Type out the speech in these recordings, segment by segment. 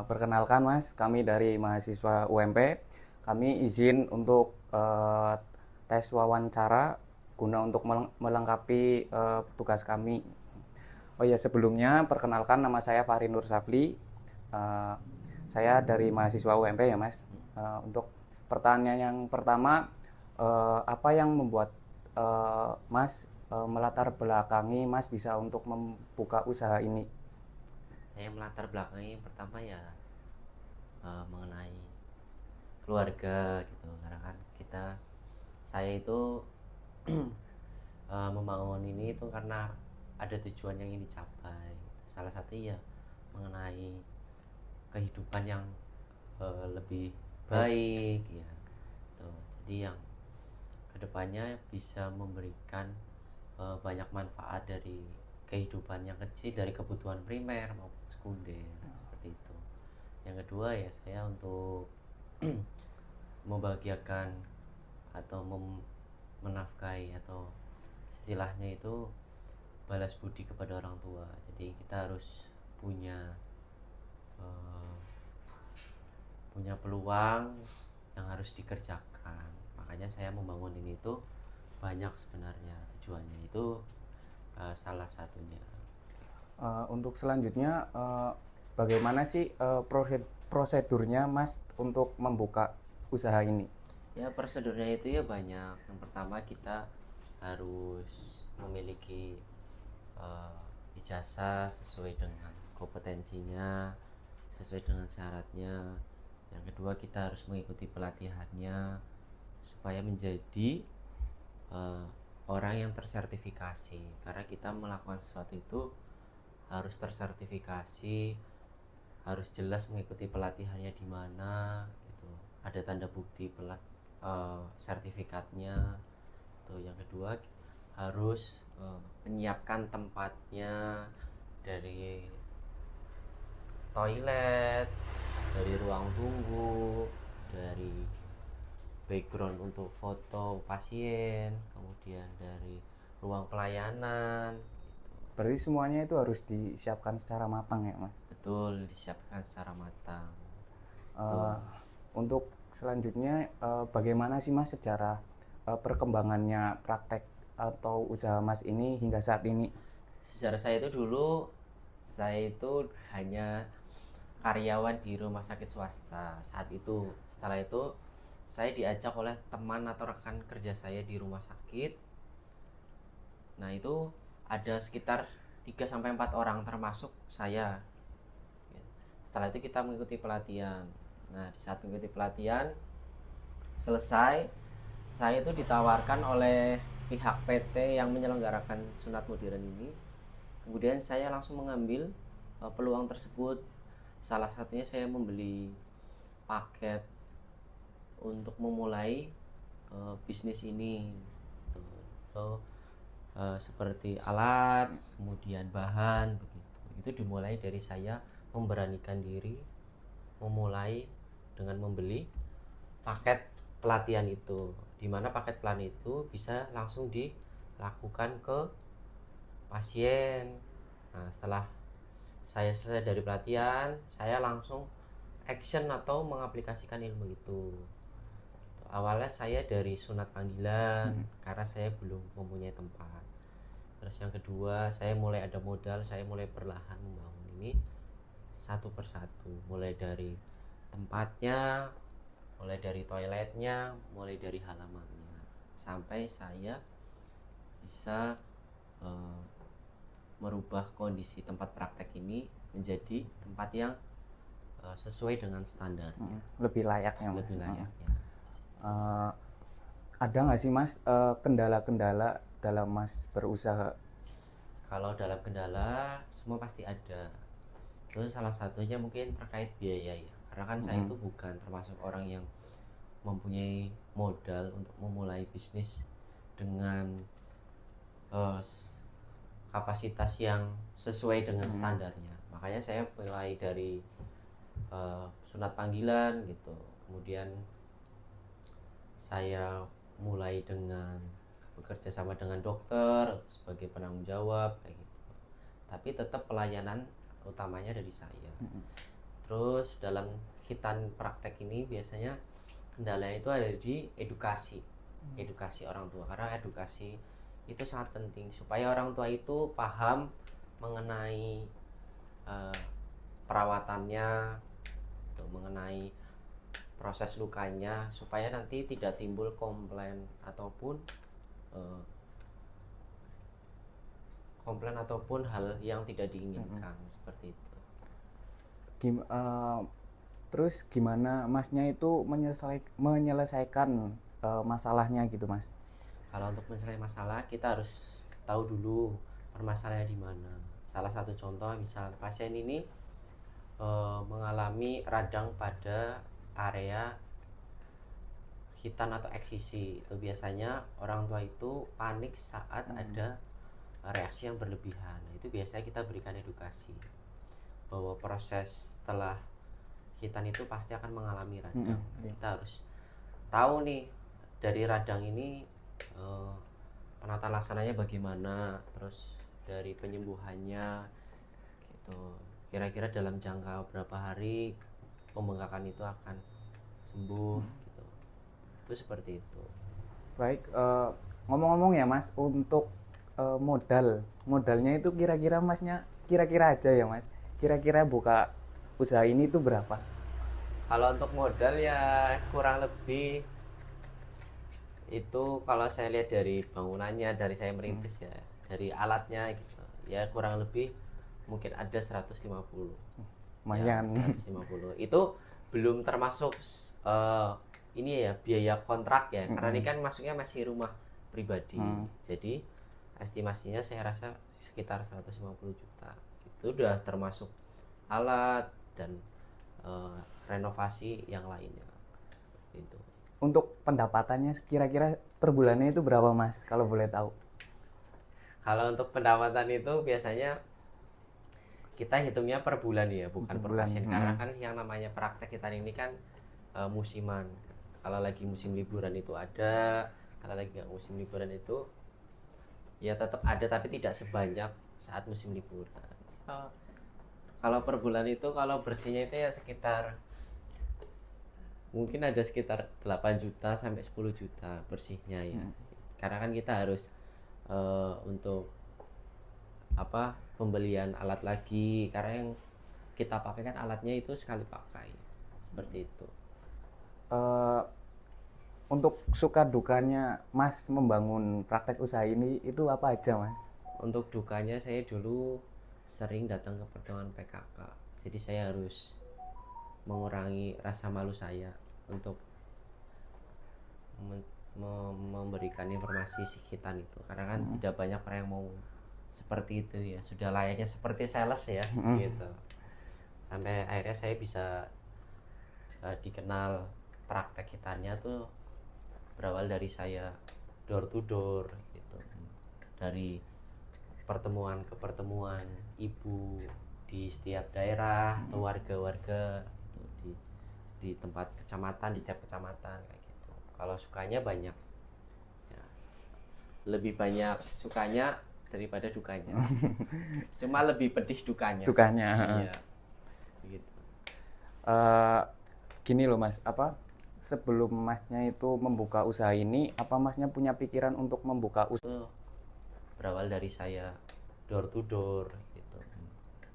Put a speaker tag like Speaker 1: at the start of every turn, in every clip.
Speaker 1: Perkenalkan Mas, kami dari mahasiswa UMP. Kami izin untuk tes wawancara guna untuk melengkapi tugas kami. Oh ya, sebelumnya perkenalkan, nama saya Fahri Nur Safli. Eh, saya dari mahasiswa UMP ya Mas. Untuk pertanyaan yang pertama, apa yang membuat Mas melatar belakangi Mas bisa untuk membuka usaha ini?
Speaker 2: Saya melatar belakangi yang pertama ya mengenai keluarga gitu, karena kan saya itu membangun ini itu karena ada tujuan yang ingin dicapai. Salah satu ya mengenai kehidupan yang lebih baik ya tuh. Jadi yang kedepannya bisa memberikan banyak manfaat dari kehidupan yang kecil, dari kebutuhan primer maupun sekunder, seperti itu. Yang kedua ya saya untuk membahagiakan atau menafkahi, atau istilahnya itu balas budi kepada orang tua. Jadi kita harus punya eh, punya peluang yang harus dikerjakan. Makanya saya membangun ini tuh banyak sebenarnya tujuannya itu, salah satunya.
Speaker 1: Untuk selanjutnya, bagaimana sih prosedurnya Mas untuk membuka usaha ini?
Speaker 2: Ya prosedurnya itu ya banyak. Yang pertama kita harus memiliki uh, ijazah sesuai dengan kompetensinya, sesuai dengan syaratnya. Yang kedua kita harus mengikuti pelatihannya supaya menjadi uh, orang yang tersertifikasi, karena kita melakukan sesuatu itu harus tersertifikasi, harus jelas mengikuti pelatihannya di mana gitu, ada tanda bukti sertifikatnya tuh. Yang kedua harus menyiapkan tempatnya, dari toilet, dari ruang tunggu, dari background untuk foto pasien, kemudian dari ruang pelayanan.
Speaker 1: Berarti semuanya itu harus disiapkan secara matang ya Mas?
Speaker 2: Betul, disiapkan secara matang. Betul.
Speaker 1: Eh, untuk selanjutnya, bagaimana sih Mas secara perkembangannya praktek atau usaha Mas ini hingga saat ini?
Speaker 2: Sejarah saya itu dulu, saya itu hanya karyawan di rumah sakit swasta saat itu. Setelah itu saya diajak oleh teman atau rekan kerja saya di rumah sakit. Nah itu ada sekitar 3 sampai 4 orang termasuk saya. Setelah itu kita mengikuti pelatihan. Nah di saat mengikuti pelatihan selesai, saya itu ditawarkan oleh pihak PT yang menyelenggarakan sunat modern ini. Kemudian saya langsung mengambil peluang tersebut. Salah satunya saya membeli paket untuk memulai bisnis ini. So, seperti alat, kemudian bahan, begitu. Itu dimulai dari saya memberanikan diri memulai dengan membeli paket pelatihan itu, di mana paket pelatihan itu bisa langsung dilakukan ke pasien. Nah, setelah saya selesai dari pelatihan, saya langsung action atau mengaplikasikan ilmu itu. Awalnya saya dari sunat panggilan karena saya belum mempunyai tempat. Terus yang kedua, saya mulai ada modal, saya mulai perlahan membangun ini satu persatu, mulai dari tempatnya, mulai dari toiletnya, mulai dari halamannya, sampai saya bisa uh, merubah kondisi tempat praktek ini menjadi tempat yang sesuai dengan standarnya,
Speaker 1: Lebih layaknya Mas?
Speaker 2: lebih layaknya.
Speaker 1: Eh, ada nggak sih Mas kendala-kendala dalam Mas berusaha?
Speaker 2: Kalau dalam kendala semua pasti ada. Terus salah satunya mungkin terkait biaya ya, karena kan saya itu bukan termasuk orang yang mempunyai modal untuk memulai bisnis dengan uh, kapasitas yang sesuai dengan standarnya. Makanya saya mulai dari sunat panggilan gitu. Kemudian saya mulai dengan bekerja sama dengan dokter sebagai penanggung jawab kayak gitu. Tapi tetap pelayanan utamanya dari saya. Terus dalam hitan praktek ini biasanya kendalanya itu ada di edukasi orang tua, karena edukasi itu sangat penting supaya orang tua itu paham mengenai perawatannya, mengenai proses lukanya, supaya nanti tidak timbul komplain ataupun hal yang tidak diinginkan. Seperti itu.
Speaker 1: Terus gimana masnya itu menyelesaikan masalahnya gitu mas?
Speaker 2: Kalau untuk menyelesaikan masalah kita harus tahu dulu permasalahannya di mana. Salah satu contoh misal pasien ini mengalami radang pada area hitan atau eksisi. Itu biasanya orang tua itu panik saat ada reaksi yang berlebihan. Itu biasanya kita berikan edukasi bahwa proses setelah hitan itu pasti akan mengalami radang. Kita harus tahu nih dari radang ini penata laksananya bagaimana, terus dari penyembuhannya gitu. Kira-kira dalam jangka berapa hari pembengkakan itu akan sembuh gitu. Itu seperti itu.
Speaker 1: Baik, ngomong-ngomong ya mas, untuk modalnya itu kira-kira masnya kira-kira aja ya mas, kira-kira buka usaha ini tuh berapa?
Speaker 2: Kalau untuk modal ya kurang lebih itu kalau saya lihat dari bangunannya, dari saya merintis ya, dari alatnya gitu, ya kurang lebih mungkin ada 150.
Speaker 1: Lumayan.
Speaker 2: Ya, 150. Itu belum termasuk ini ya biaya kontrak ya, karena ini kan masuknya masih rumah pribadi. Jadi estimasinya saya rasa sekitar 150 juta. Itu udah termasuk alat dan renovasi yang lainnya. Itu.
Speaker 1: Untuk pendapatannya kira-kira per bulannya itu berapa mas kalau boleh tahu?
Speaker 2: Kalau untuk pendapatan itu biasanya kita hitungnya per bulan ya, bukan per pasien. Karena kan yang namanya praktek kita ini kan musiman. Kalau lagi musim liburan itu ada, kalau lagi nggak musim liburan itu ya tetap ada, tapi tidak sebanyak saat musim liburan. Kalau per bulan itu kalau bersihnya itu ya sekitar mungkin ada sekitar 8 juta sampai 10 juta bersihnya ya. Karena kan kita harus untuk pembelian alat lagi, karena yang kita pakai kan alatnya itu sekali pakai. Seperti itu.
Speaker 1: Untuk suka dukanya mas membangun praktek usaha ini itu apa aja mas?
Speaker 2: Untuk dukanya saya dulu sering datang ke pertemuan PKK, jadi saya harus mengurangi rasa malu saya untuk memberikan informasi hitan itu, karena kan tidak banyak orang yang mau seperti itu ya, sudah layaknya seperti sales ya gitu. Sampai akhirnya saya bisa dikenal praktek hitannya tuh berawal dari saya door to door gitu, dari pertemuan ke pertemuan ibu di setiap daerah atau warga-warga di tempat kecamatan, di setiap kecamatan kayak gitu. Kalau sukanya banyak ya, lebih banyak sukanya daripada dukanya. Cuma lebih pedih dukanya. Iya. Begitu.
Speaker 1: Gini loh mas, sebelum masnya itu membuka usaha ini, apa masnya punya pikiran untuk membuka usaha?
Speaker 2: Berawal dari saya door to door gitu,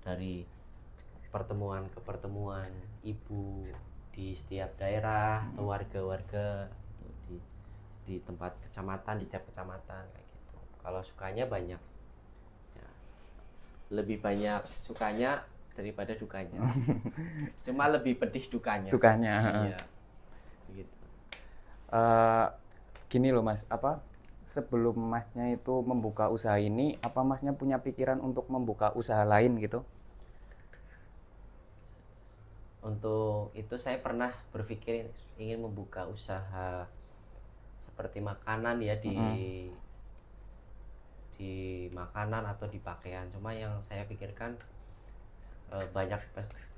Speaker 2: dari pertemuan ke pertemuan ibu di setiap daerah atau warga-warga di tempat kecamatan, di setiap kecamatan kayak gitu. Kalau sukanya banyak ya, lebih banyak sukanya daripada dukanya. Cuma lebih pedih dukanya. Iya. Begitu.
Speaker 1: Gini loh mas, sebelum masnya itu membuka usaha ini, apa masnya punya pikiran untuk membuka usaha lain gitu?
Speaker 2: Untuk itu saya pernah berpikir ingin membuka usaha seperti makanan ya, di makanan atau di pakaian. Cuma yang saya pikirkan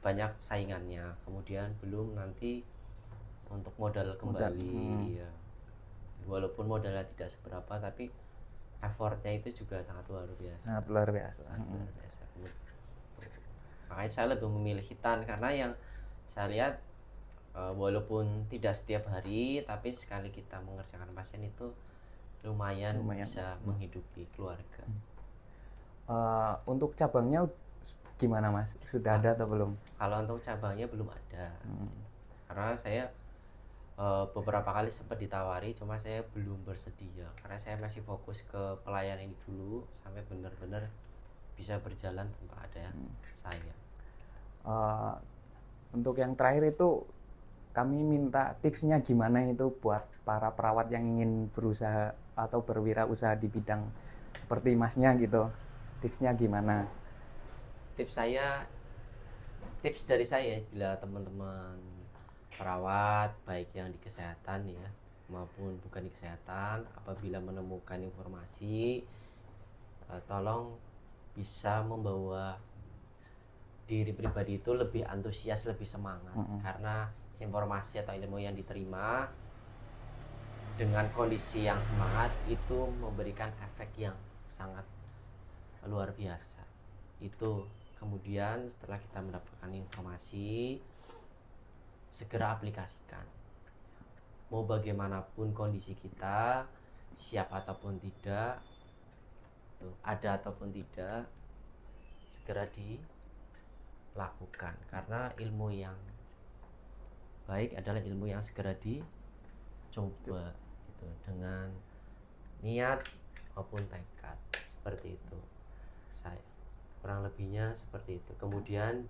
Speaker 2: banyak saingannya, kemudian belum nanti untuk modal kembali. Ya. Walaupun modalnya tidak seberapa, tapi effortnya itu juga sangat luar biasa.
Speaker 1: Sangat luar biasa.
Speaker 2: Makanya saya lebih memilih hitan karena yang saya lihat walaupun tidak setiap hari, tapi sekali kita mengerjakan pasien itu lumayan. Bisa menghidupi keluarga.
Speaker 1: Untuk cabangnya gimana Mas? Sudah ada atau belum?
Speaker 2: Kalau untuk cabangnya belum ada. Karena saya beberapa kali sempat ditawari, cuma saya belum bersedia karena saya masih fokus ke pelayanan ini dulu sampai benar-benar bisa berjalan tanpa ada saya.
Speaker 1: Untuk yang terakhir itu kami minta tipsnya gimana itu buat para perawat yang ingin berusaha atau berwirausaha di bidang seperti Masnya gitu. Tipsnya gimana?
Speaker 2: Tips dari saya, bila teman-teman perawat baik yang di kesehatan ya maupun bukan di kesehatan, apabila menemukan informasi, tolong bisa membawa diri pribadi itu lebih antusias, lebih semangat. Karena informasi atau ilmu yang diterima dengan kondisi yang semangat itu memberikan efek yang sangat luar biasa. Itu kemudian setelah kita mendapatkan informasi, segera aplikasikan. Mau bagaimanapun kondisi kita, siap ataupun tidak, ada ataupun tidak, segera dilakukan. Karena ilmu yang baik adalah ilmu yang segera dicoba gitu, dengan niat maupun tekad. Seperti itu saya, kurang lebihnya seperti itu. Kemudian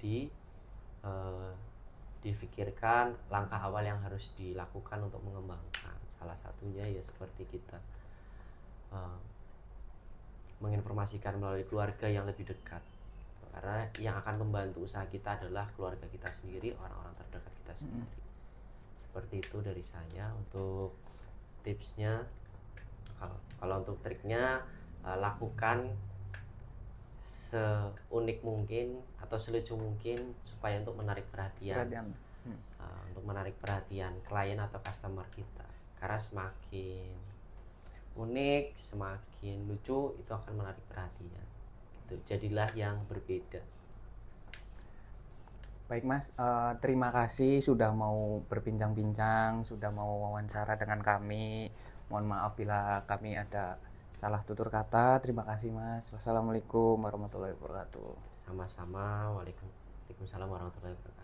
Speaker 2: difikirkan langkah awal yang harus dilakukan untuk mengembangkan. Salah satunya ya seperti kita menginformasikan melalui keluarga yang lebih dekat, karena yang akan membantu usaha kita adalah keluarga kita sendiri, orang-orang terdekat kita sendiri. Seperti itu dari saya untuk tipsnya. Kalau untuk triknya, lakukan seunik mungkin atau selucu mungkin supaya untuk menarik perhatian. Untuk menarik perhatian klien atau customer kita, karena semakin unik, semakin lucu, itu akan menarik perhatian gitu. Jadilah yang berbeda.
Speaker 1: Baik Mas, terima kasih sudah mau berbincang-bincang, sudah mau wawancara dengan kami. Mohon maaf bila kami ada salah tutur kata. Terima kasih Mas. Wassalamualaikum warahmatullahi wabarakatuh.
Speaker 2: Sama-sama. Waalaikumsalam warahmatullahi wabarakatuh.